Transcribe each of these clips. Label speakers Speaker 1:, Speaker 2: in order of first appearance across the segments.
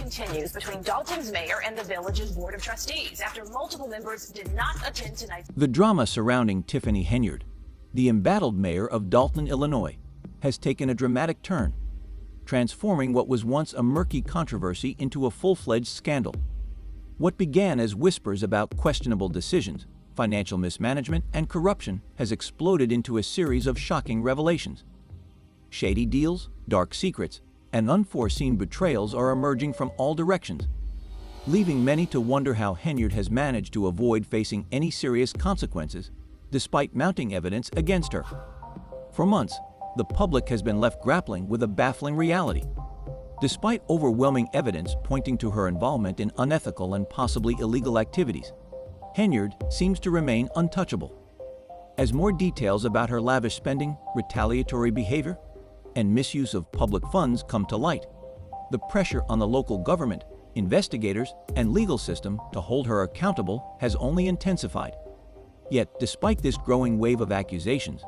Speaker 1: continues between Dalton's mayor and the village's board of trustees after multiple members did not attend tonight's.
Speaker 2: The drama surrounding Tiffany Henyard, the embattled mayor of Dalton, Illinois, has taken a dramatic turn, transforming what was once a murky controversy into a full-fledged scandal. What began as whispers about questionable decisions, financial mismanagement, and corruption has exploded into a series of shocking revelations. Shady deals, dark secrets, and unforeseen betrayals are emerging from all directions, leaving many to wonder how Henyard has managed to avoid facing any serious consequences despite mounting evidence against her. For months, the public has been left grappling with a baffling reality. Despite overwhelming evidence pointing to her involvement in unethical and possibly illegal activities, Henyard seems to remain untouchable. As more details about her lavish spending, retaliatory behavior, and misuse of public funds come to light, the pressure on the local government, investigators, and legal system to hold her accountable has only intensified. Yet, despite this growing wave of accusations,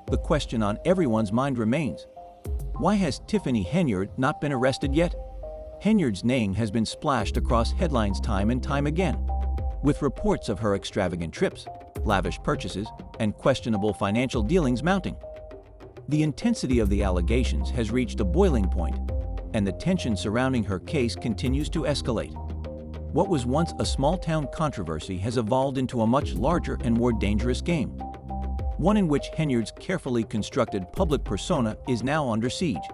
Speaker 2: the question on everyone's mind remains: why has Tiffany Henyard not been arrested yet? Henyard's name has been splashed across headlines time and time again, with reports of her extravagant trips, lavish purchases, and questionable financial dealings mounting. The intensity of the allegations has reached a boiling point, and the tension surrounding her case continues to escalate. What was once a small-town controversy has evolved into a much larger and more dangerous game, one in which Henyard's carefully constructed public persona is now under siege.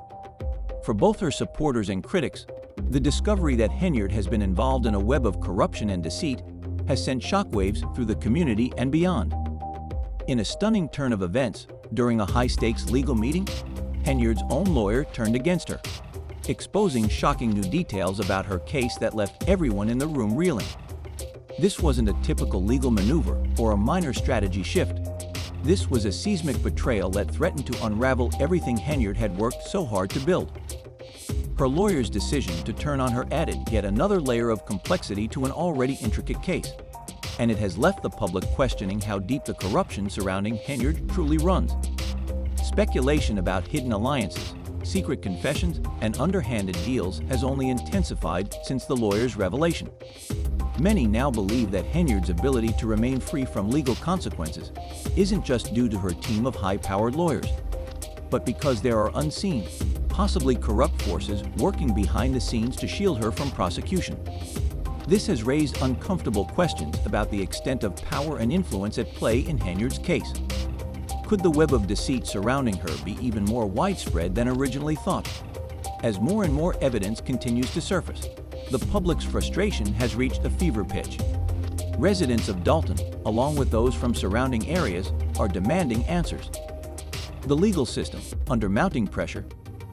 Speaker 2: For both her supporters and critics, the discovery that Henyard has been involved in a web of corruption and deceit has sent shockwaves through the community and beyond. In a stunning turn of events, during a high-stakes legal meeting, Henyard's own lawyer turned against her, exposing shocking new details about her case that left everyone in the room reeling. This wasn't a typical legal maneuver or a minor strategy shift. This was a seismic betrayal that threatened to unravel everything Henyard had worked so hard to build. Her lawyer's decision to turn on her added yet another layer of complexity to an already intricate case, and it has left the public questioning how deep the corruption surrounding Henyard truly runs. Speculation about hidden alliances, secret confessions, and underhanded deals has only intensified since the lawyer's revelation. Many now believe that Henyard's ability to remain free from legal consequences isn't just due to her team of high-powered lawyers, but because there are unseen, possibly corrupt forces working behind the scenes to shield her from prosecution. This has raised uncomfortable questions about the extent of power and influence at play in Henyard's case. Could the web of deceit surrounding her be even more widespread than originally thought? As more and more evidence continues to surface, the public's frustration has reached a fever pitch. Residents of Dalton, along with those from surrounding areas, are demanding answers. The legal system, under mounting pressure,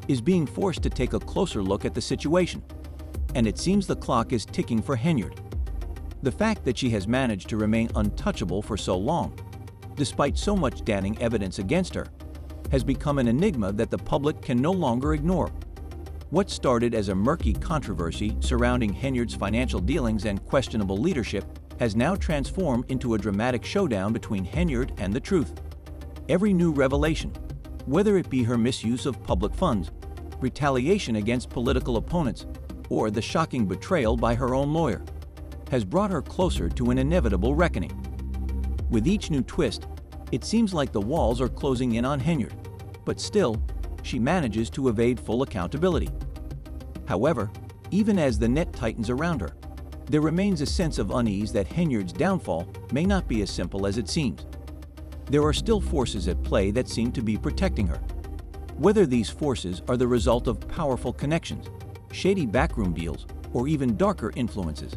Speaker 2: is being forced to take a closer look at the situation, and it seems the clock is ticking for Henyard. The fact that she has managed to remain untouchable for so long, despite so much damning evidence against her, has become an enigma that the public can no longer ignore. What started as a murky controversy surrounding Henyard's financial dealings and questionable leadership has now transformed into a dramatic showdown between Henyard and the truth. Every new revelation, whether it be her misuse of public funds, retaliation against political opponents, or the shocking betrayal by her own lawyer, has brought her closer to an inevitable reckoning. With each new twist, it seems like the walls are closing in on Henyard, but still, she manages to evade full accountability. However, even as the net tightens around her, there remains a sense of unease that Henyard's downfall may not be as simple as it seems. There are still forces at play that seem to be protecting her. Whether these forces are the result of powerful connections, shady backroom deals, or even darker influences,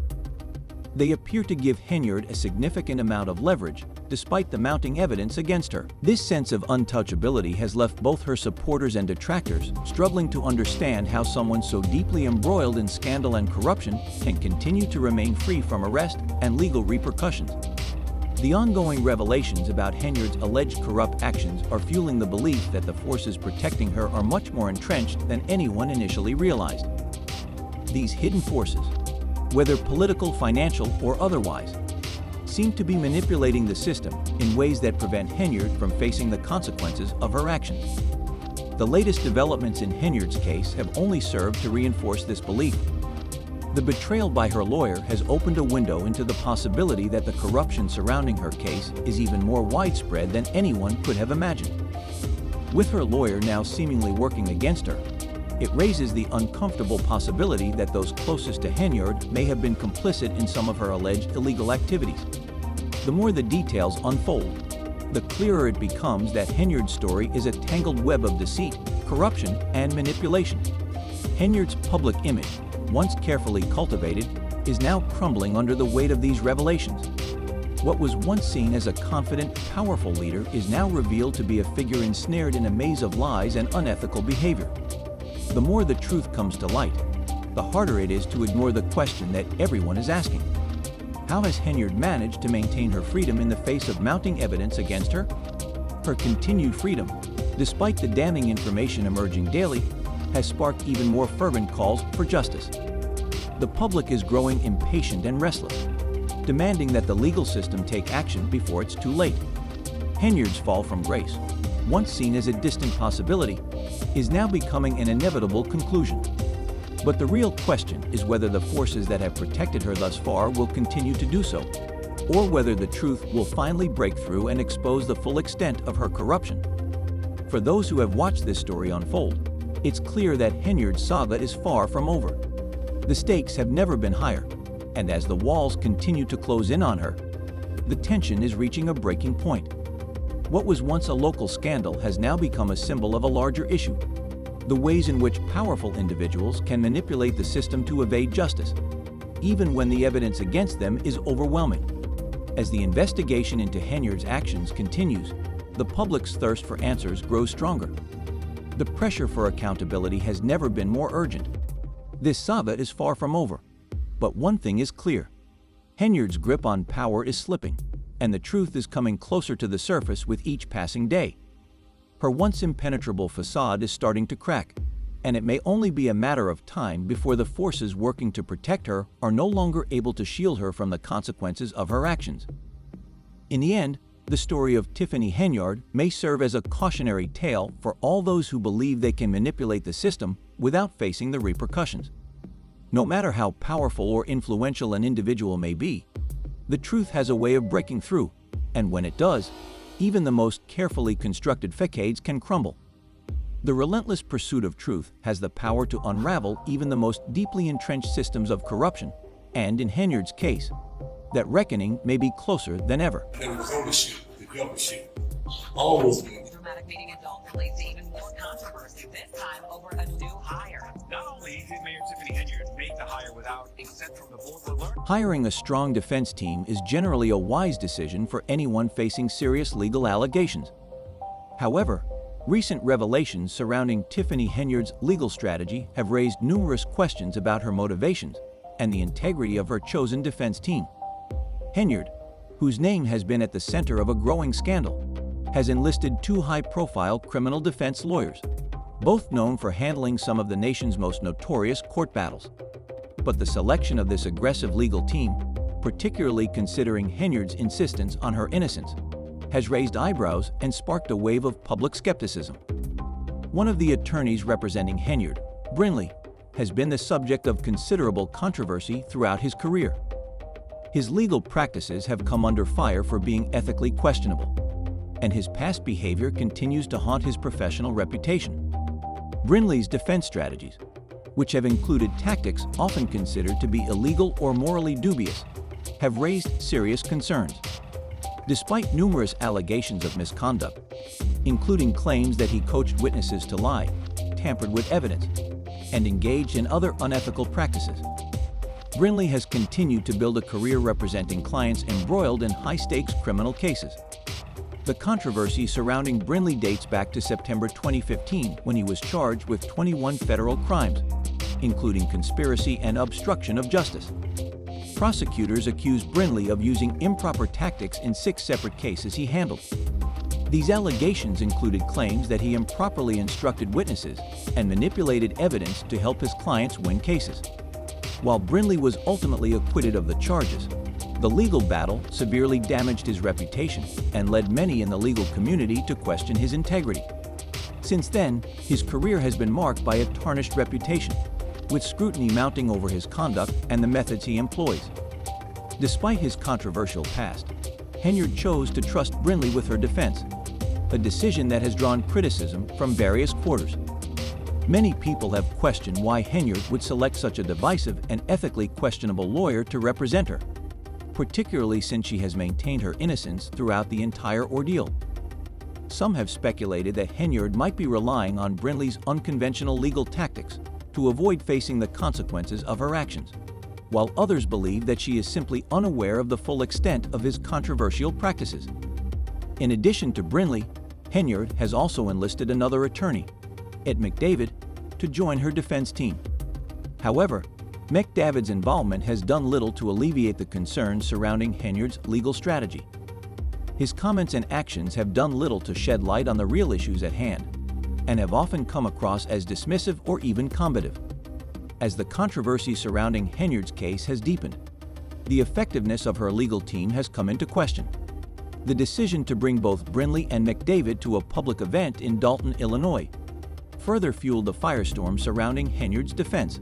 Speaker 2: they appear to give Henyard a significant amount of leverage despite the mounting evidence against her. This sense of untouchability has left both her supporters and detractors struggling to understand how someone so deeply embroiled in scandal and corruption can continue to remain free from arrest and legal repercussions. The ongoing revelations about Henyard's alleged corrupt actions are fueling the belief that the forces protecting her are much more entrenched than anyone initially realized. These hidden forces, whether political, financial, or otherwise, seem to be manipulating the system in ways that prevent Henyard from facing the consequences of her actions. The latest developments in Henyard's case have only served to reinforce this belief. The betrayal by her lawyer has opened a window into the possibility that the corruption surrounding her case is even more widespread than anyone could have imagined. With her lawyer now seemingly working against her, it raises the uncomfortable possibility that those closest to Henyard may have been complicit in some of her alleged illegal activities. The more the details unfold, the clearer it becomes that Henyard's story is a tangled web of deceit, corruption, and manipulation. Henyard's public image, once carefully cultivated, is now crumbling under the weight of these revelations. What was once seen as a confident, powerful leader is now revealed to be a figure ensnared in a maze of lies and unethical behavior. The more the truth comes to light, the harder it is to ignore the question that everyone is asking. How has Henyard managed to maintain her freedom in the face of mounting evidence against her? Her continued freedom, despite the damning information emerging daily, has sparked even more fervent calls for justice. The public is growing impatient and restless, demanding that the legal system take action before it's too late. Henyard's fall from grace, once seen as a distant possibility, is now becoming an inevitable conclusion. But the real question is whether the forces that have protected her thus far will continue to do so, or whether the truth will finally break through and expose the full extent of her corruption. For those who have watched this story unfold, it's clear that Henyard's saga is far from over. The stakes have never been higher, and as the walls continue to close in on her, the tension is reaching a breaking point. What was once a local scandal has now become a symbol of a larger issue: the ways in which powerful individuals can manipulate the system to evade justice, even when the evidence against them is overwhelming. As the investigation into Henyard's actions continues, the public's thirst for answers grows stronger. The pressure for accountability has never been more urgent. This saga is far from over, but one thing is clear: Henyard's grip on power is slipping, and the truth is coming closer to the surface with each passing day. Her once impenetrable facade is starting to crack, and it may only be a matter of time before the forces working to protect her are no longer able to shield her from the consequences of her actions. In the end, the story of Tiffany Henyard may serve as a cautionary tale for all those who believe they can manipulate the system without facing the repercussions. No matter how powerful or influential an individual may be, the truth has a way of breaking through, and when it does, even the most carefully constructed facades can crumble. The relentless pursuit of truth has the power to unravel even the most deeply entrenched systems of corruption, and in Henyard's case, that reckoning may be closer than ever.
Speaker 3: There was overshoot, the overshoot. Always.
Speaker 1: Dramatic meeting in Dalton leads to even more controversy, this time over a new hire.
Speaker 4: Not only did Mayor Tiffany Henyard make the hire without consent from the board, but learned
Speaker 2: Hiring a strong defense team is generally a wise decision for anyone facing serious legal allegations. However, recent revelations surrounding Tiffany Henyard's legal strategy have raised numerous questions about her motivations and the integrity of her chosen defense team. Henyard, whose name has been at the center of a growing scandal, has enlisted two high-profile criminal defense lawyers, both known for handling some of the nation's most notorious court battles. But the selection of this aggressive legal team, particularly considering Henyard's insistence on her innocence, has raised eyebrows and sparked a wave of public skepticism. One of the attorneys representing Henyard, Brinley, has been the subject of considerable controversy throughout his career. His legal practices have come under fire for being ethically questionable, and his past behavior continues to haunt his professional reputation. Brinley's defense strategies, which have included tactics often considered to be illegal or morally dubious, have raised serious concerns. Despite numerous allegations of misconduct, including claims that he coached witnesses to lie, tampered with evidence, and engaged in other unethical practices, Brinley has continued to build a career representing clients embroiled in high-stakes criminal cases. The controversy surrounding Brinley dates back to September 2015, when he was charged with 21 federal crimes, including conspiracy and obstruction of justice. Prosecutors accused Brinley of using improper tactics in 6 separate cases he handled. These allegations included claims that he improperly instructed witnesses and manipulated evidence to help his clients win cases. While Brinley was ultimately acquitted of the charges, the legal battle severely damaged his reputation and led many in the legal community to question his integrity. Since then, his career has been marked by a tarnished reputation, with scrutiny mounting over his conduct and the methods he employs. Despite his controversial past, Henyard chose to trust Brindley with her defense, a decision that has drawn criticism from various quarters. Many people have questioned why Henyard would select such a divisive and ethically questionable lawyer to represent her, particularly since she has maintained her innocence throughout the entire ordeal. Some have speculated that Henyard might be relying on Brindley's unconventional legal tactics to avoid facing the consequences of her actions, while others believe that she is simply unaware of the full extent of his controversial practices. In addition to Brindley, Henyard has also enlisted another attorney, Ed McDavid, to join her defense team. However, McDavid's involvement has done little to alleviate the concerns surrounding Henyard's legal strategy. His comments and actions have done little to shed light on the real issues at hand, and have often come across as dismissive or even combative. As the controversy surrounding Henyard's case has deepened, the effectiveness of her legal team has come into question. The decision to bring both Brindley and McDavid to a public event in Dalton, Illinois, further fueled the firestorm surrounding Henyard's defense.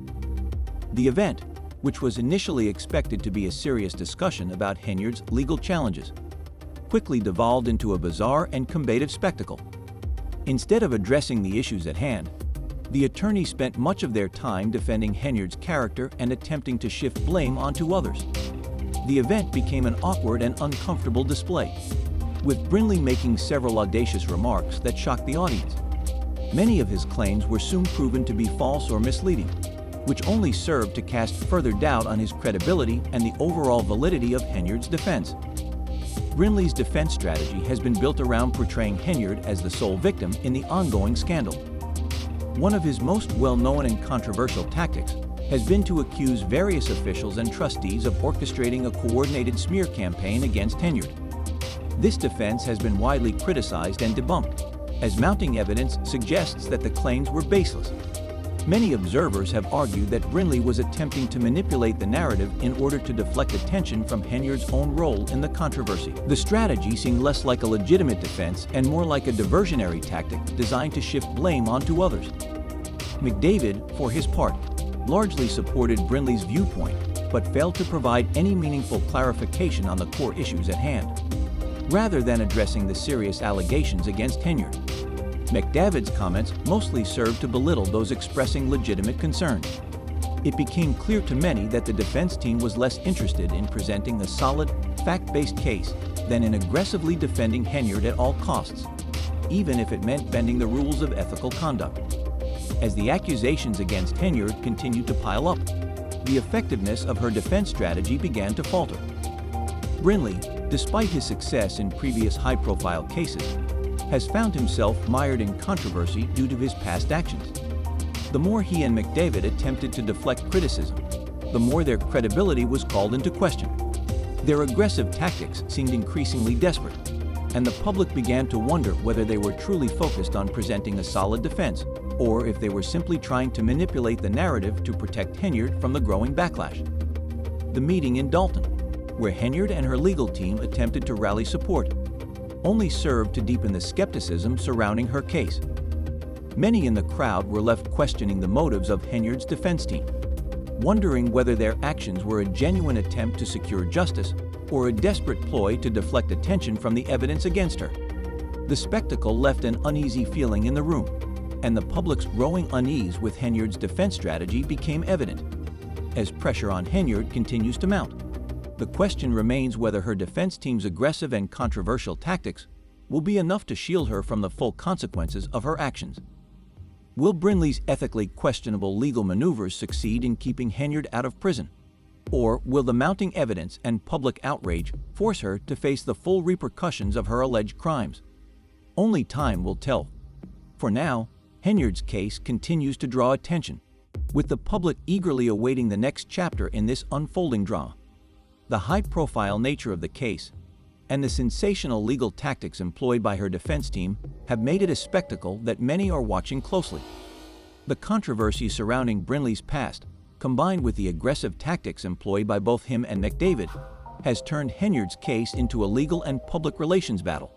Speaker 2: The event, which was initially expected to be a serious discussion about Henyard's legal challenges, quickly devolved into a bizarre and combative spectacle. Instead of addressing the issues at hand, the attorneys spent much of their time defending Henyard's character and attempting to shift blame onto others. The event became an awkward and uncomfortable display, with Brindley making several audacious remarks that shocked the audience. Many of his claims were soon proven to be false or misleading, which only served to cast further doubt on his credibility and the overall validity of Henyard's defense. Brindley's defense strategy has been built around portraying Henyard as the sole victim in the ongoing scandal. One of his most well-known and controversial tactics has been to accuse various officials and trustees of orchestrating a coordinated smear campaign against Henyard. This defense has been widely criticized and debunked, as mounting evidence suggests that the claims were baseless. Many observers have argued that Brindley was attempting to manipulate the narrative in order to deflect attention from Henyard's own role in the controversy. The strategy seemed less like a legitimate defense and more like a diversionary tactic designed to shift blame onto others. McDavid, for his part, largely supported Brindley's viewpoint, but failed to provide any meaningful clarification on the core issues at hand. Rather than addressing the serious allegations against Henyard, McDavid's comments mostly served to belittle those expressing legitimate concerns. It became clear to many that the defense team was less interested in presenting a solid, fact-based case than in aggressively defending Henyard at all costs, even if it meant bending the rules of ethical conduct. As the accusations against Henyard continued to pile up, the effectiveness of her defense strategy began to falter. Brindley, despite his success in previous high-profile cases, has found himself mired in controversy due to his past actions. The more he and McDavid attempted to deflect criticism, the more their credibility was called into question. Their aggressive tactics seemed increasingly desperate, and the public began to wonder whether they were truly focused on presenting a solid defense, or if they were simply trying to manipulate the narrative to protect Henyard from the growing backlash. The meeting in Dalton, where Henyard and her legal team attempted to rally support, only served to deepen the skepticism surrounding her case. Many in the crowd were left questioning the motives of Henyard's defense team, wondering whether their actions were a genuine attempt to secure justice or a desperate ploy to deflect attention from the evidence against her. The spectacle left an uneasy feeling in the room, and the public's growing unease with Henyard's defense strategy became evident. As pressure on Henyard continues to mount, the question remains whether her defense team's aggressive and controversial tactics will be enough to shield her from the full consequences of her actions. Will Brindley's ethically questionable legal maneuvers succeed in keeping Henyard out of prison? Or will the mounting evidence and public outrage force her to face the full repercussions of her alleged crimes? Only time will tell. For now, Henyard's case continues to draw attention, with the public eagerly awaiting the next chapter in this unfolding drama. The high-profile nature of the case and the sensational legal tactics employed by her defense team have made it a spectacle that many are watching closely. The controversy surrounding Brindley's past, combined with the aggressive tactics employed by both him and McDavid, has turned Henyard's case into a legal and public relations battle.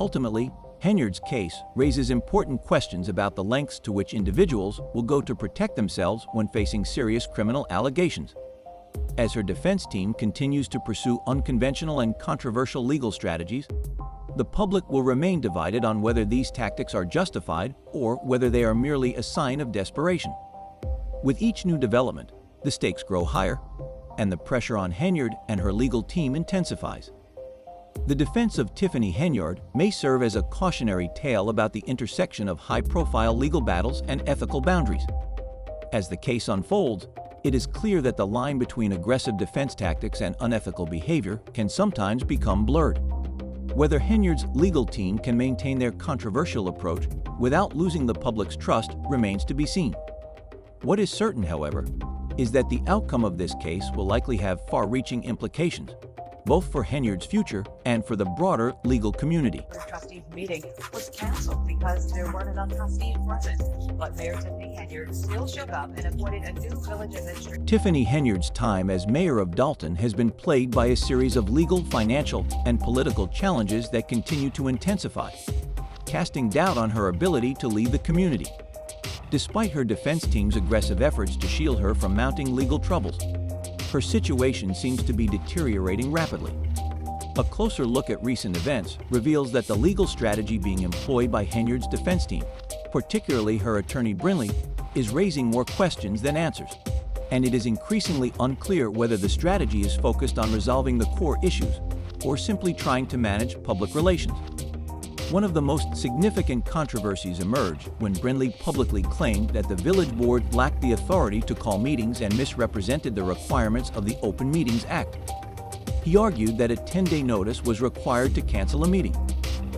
Speaker 2: Ultimately, Henyard's case raises important questions about the lengths to which individuals will go to protect themselves when facing serious criminal allegations. As her defense team continues to pursue unconventional and controversial legal strategies, the public will remain divided on whether these tactics are justified or whether they are merely a sign of desperation. With each new development, the stakes grow higher, and the pressure on Henyard and her legal team intensifies. The defense of Tiffany Henyard may serve as a cautionary tale about the intersection of high-profile legal battles and ethical boundaries. As the case unfolds, it is clear that the line between aggressive defense tactics and unethical behavior can sometimes become blurred. Whether Henyard's legal team can maintain their controversial approach without losing the public's trust remains to be seen. What is certain, however, is that the outcome of this case will likely have far-reaching implications, both for Henyard's future and for the broader legal community.
Speaker 5: The trustees meeting was canceled because there weren't enough trustees present, but Mayor Tiffany Henyard still shook up and appointed a new village administrator.
Speaker 2: Tiffany Henyard's time as mayor of Dalton has been plagued by a series of legal, financial, and political challenges that continue to intensify, casting doubt on her ability to lead the community. Despite her defense team's aggressive efforts to shield her from mounting legal troubles, her situation seems to be deteriorating rapidly. A closer look at recent events reveals that the legal strategy being employed by Henyard's defense team, particularly her attorney Brinley, is raising more questions than answers, and it is increasingly unclear whether the strategy is focused on resolving the core issues or simply trying to manage public relations. One of the most significant controversies emerged when Brinley publicly claimed that the village board lacked the authority to call meetings and misrepresented the requirements of the Open Meetings Act. He argued that a 10-day notice was required to cancel a meeting,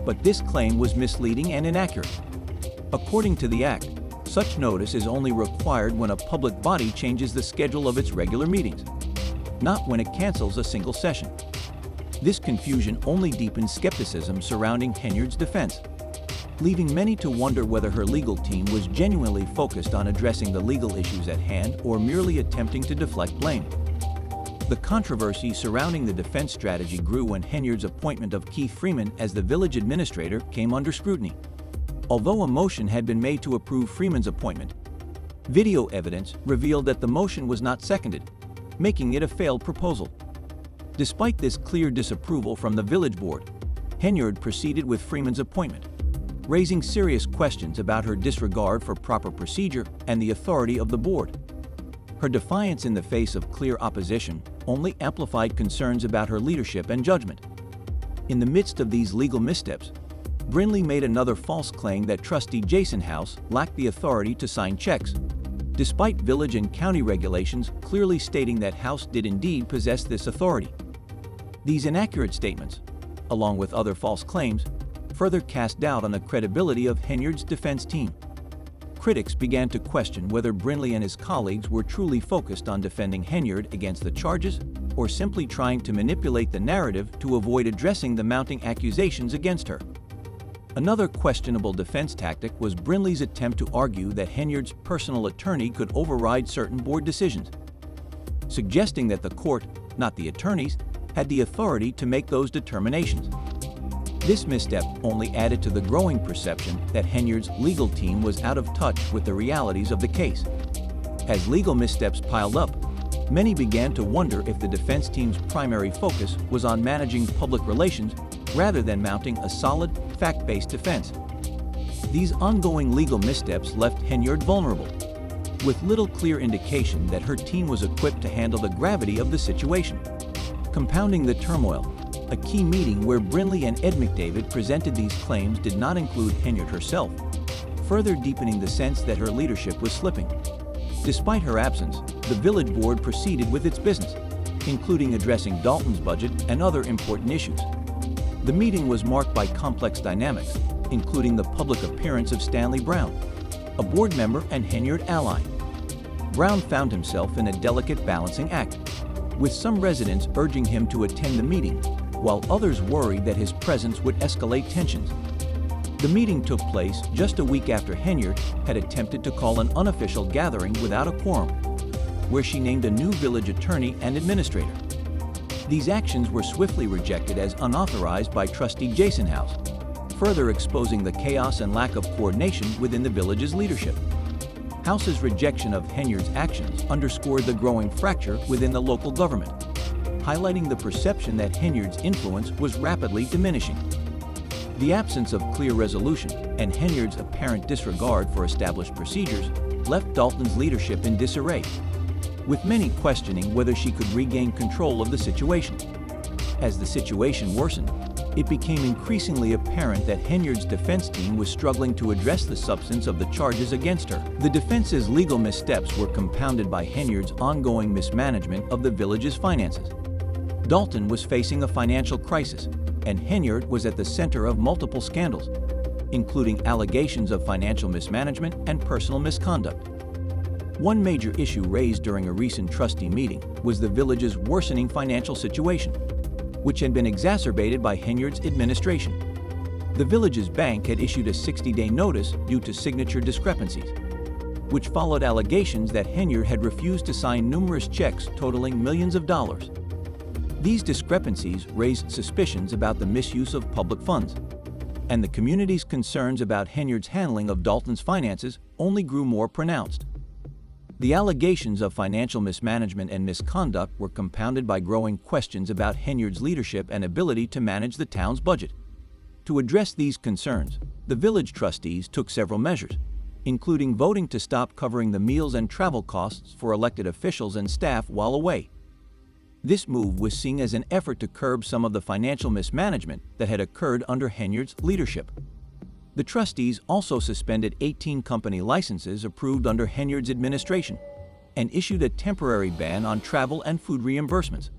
Speaker 2: but this claim was misleading and inaccurate. According to the Act, such notice is only required when a public body changes the schedule of its regular meetings, not when it cancels a single session. This confusion only deepens skepticism surrounding Henyard's defense, leaving many to wonder whether her legal team was genuinely focused on addressing the legal issues at hand or merely attempting to deflect blame. The controversy surrounding the defense strategy grew when Henyard's appointment of Keith Freeman as the village administrator came under scrutiny. Although a motion had been made to approve Freeman's appointment, video evidence revealed that the motion was not seconded, making it a failed proposal. Despite this clear disapproval from the village board, Henyard proceeded with Freeman's appointment, raising serious questions about her disregard for proper procedure and the authority of the board. Her defiance in the face of clear opposition only amplified concerns about her leadership and judgment. In the midst of these legal missteps, Brinley made another false claim that trustee Jason House lacked the authority to sign checks, despite village and county regulations clearly stating that House did indeed possess this authority. These inaccurate statements, along with other false claims, further cast doubt on the credibility of Henyard's defense team. Critics began to question whether Brinley and his colleagues were truly focused on defending Henyard against the charges or simply trying to manipulate the narrative to avoid addressing the mounting accusations against her. Another questionable defense tactic was Brinley's attempt to argue that Henyard's personal attorney could override certain board decisions, suggesting that the court, not the attorneys, had the authority to make those determinations. This misstep only added to the growing perception that Henyard's legal team was out of touch with the realities of the case. As legal missteps piled up, many began to wonder if the defense team's primary focus was on managing public relations rather than mounting a solid, fact-based defense. These ongoing legal missteps left Henyard vulnerable, with little clear indication that her team was equipped to handle the gravity of the situation. Compounding the turmoil, a key meeting where Brinley and Ed McDavid presented these claims did not include Henyard herself, further deepening the sense that her leadership was slipping. Despite her absence, the village board proceeded with its business, including addressing Dalton's budget and other important issues. The meeting was marked by complex dynamics, including the public appearance of Stanley Brown, a board member and Henyard ally. Brown found himself in a delicate balancing act, with some residents urging him to attend the meeting, while others worried that his presence would escalate tensions. The meeting took place just a week after Henyard had attempted to call an unofficial gathering without a quorum, where she named a new village attorney and administrator. These actions were swiftly rejected as unauthorized by trustee Jason House, further exposing the chaos and lack of coordination within the village's leadership. House's rejection of Henyard's actions underscored the growing fracture within the local government, highlighting the perception that Henyard's influence was rapidly diminishing. The absence of clear resolution and Henyard's apparent disregard for established procedures left Dalton's leadership in disarray, with many questioning whether she could regain control of the situation. As the situation worsened, it became increasingly apparent that Henyard's defense team was struggling to address the substance of the charges against her. The defense's legal missteps were compounded by Henyard's ongoing mismanagement of the village's finances. Dalton was facing a financial crisis, and Henyard was at the center of multiple scandals, including allegations of financial mismanagement and personal misconduct. One major issue raised during a recent trustee meeting was the village's worsening financial situation, which had been exacerbated by Henyard's administration. The village's bank had issued a 60-day notice due to signature discrepancies, which followed allegations that Henyard had refused to sign numerous checks totaling millions of dollars. These discrepancies raised suspicions about the misuse of public funds, and the community's concerns about Henyard's handling of Dalton's finances only grew more pronounced. The allegations of financial mismanagement and misconduct were compounded by growing questions about Henyard's leadership and ability to manage the town's budget. To address these concerns, the village trustees took several measures, including voting to stop covering the meals and travel costs for elected officials and staff while away. This move was seen as an effort to curb some of the financial mismanagement that had occurred under Henyard's leadership. The trustees also suspended 18 company licenses approved under Henyard's administration and issued a temporary ban on travel and food reimbursements.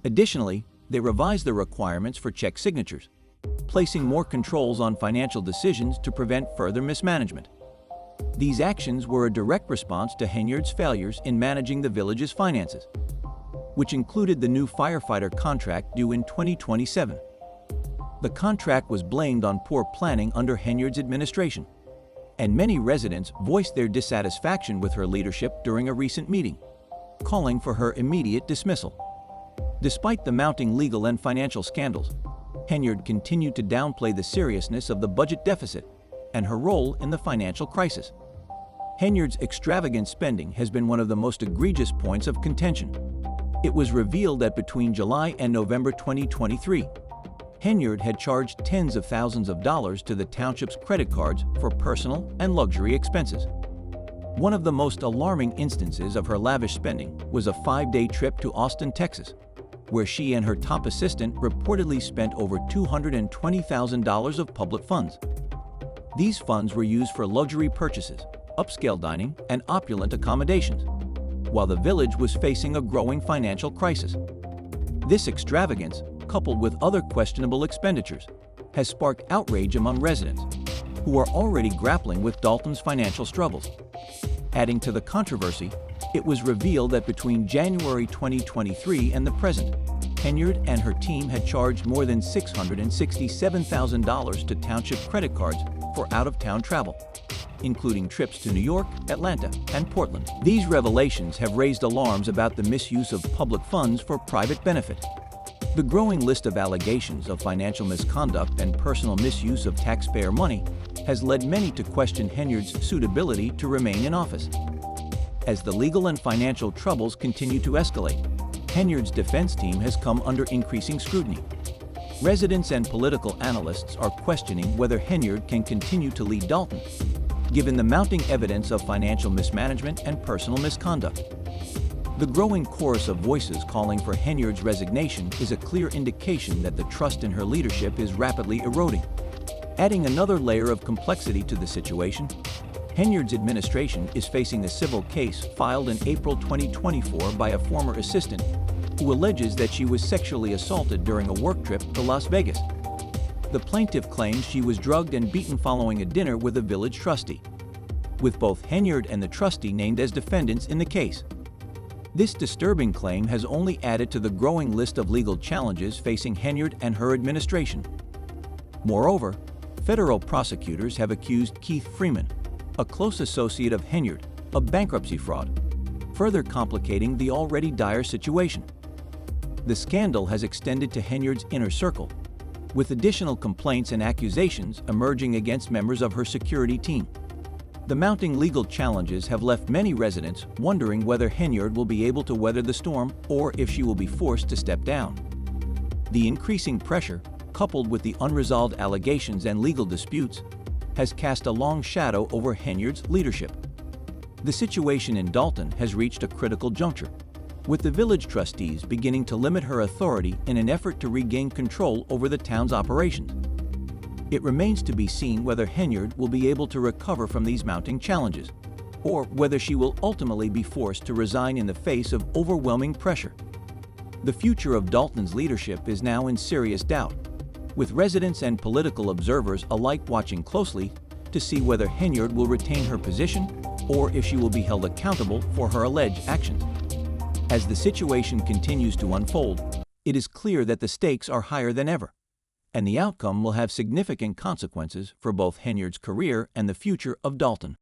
Speaker 2: Additionally, they revised the requirements for check signatures, placing more controls on financial decisions to prevent further mismanagement. These actions were a direct response to Henyard's failures in managing the village's finances, which included the new firefighter contract due in 2027. The contract was blamed on poor planning under Henyard's administration, and many residents voiced their dissatisfaction with her leadership during a recent meeting, calling for her immediate dismissal. Despite the mounting legal and financial scandals, Henyard continued to downplay the seriousness of the budget deficit and her role in the financial crisis. Henyard's extravagant spending has been one of the most egregious points of contention. It was revealed that between July and November 2023, Henyard had charged tens of thousands of dollars to the township's credit cards for personal and luxury expenses. One of the most alarming instances of her lavish spending was a 5-day trip to Austin, Texas, where she and her top assistant reportedly spent over $220,000 of public funds. These funds were used for luxury purchases, upscale dining, and opulent accommodations, while the village was facing a growing financial crisis. This extravagance, coupled with other questionable expenditures, has sparked outrage among residents, who are already grappling with Dalton's financial struggles. Adding to the controversy, it was revealed that between January 2023 and the present, Henyard and her team had charged more than $667,000 to township credit cards for out-of-town travel, including trips to New York, Atlanta, and Portland. These revelations have raised alarms about the misuse of public funds for private benefit. The growing list of allegations of financial misconduct and personal misuse of taxpayer money has led many to question Henyard's suitability to remain in office. As the legal and financial troubles continue to escalate, Henyard's defense team has come under increasing scrutiny. Residents and political analysts are questioning whether Henyard can continue to lead Dalton, given the mounting evidence of financial mismanagement and personal misconduct. The growing chorus of voices calling for Henyard's resignation is a clear indication that the trust in her leadership is rapidly eroding. Adding another layer of complexity to the situation, Henyard's administration is facing a civil case filed in April 2024 by a former assistant who alleges that she was sexually assaulted during a work trip to Las Vegas. The plaintiff claims she was drugged and beaten following a dinner with a village trustee, with both Henyard and the trustee named as defendants in the case. This disturbing claim has only added to the growing list of legal challenges facing Henyard and her administration. Moreover, federal prosecutors have accused Keith Freeman, a close associate of Henyard, of bankruptcy fraud, further complicating the already dire situation. The scandal has extended to Henyard's inner circle, with additional complaints and accusations emerging against members of her security team. The mounting legal challenges have left many residents wondering whether Henyard will be able to weather the storm or if she will be forced to step down. The increasing pressure, coupled with the unresolved allegations and legal disputes, has cast a long shadow over Henyard's leadership. The situation in Dalton has reached a critical juncture, with the village trustees beginning to limit her authority in an effort to regain control over the town's operations. It remains to be seen whether Henyard will be able to recover from these mounting challenges, or whether she will ultimately be forced to resign in the face of overwhelming pressure. The future of Dalton's leadership is now in serious doubt, with residents and political observers alike watching closely to see whether Henyard will retain her position or if she will be held accountable for her alleged actions. As the situation continues to unfold, it is clear that the stakes are higher than ever, and the outcome will have significant consequences for both Henyard's career and the future of Dalton.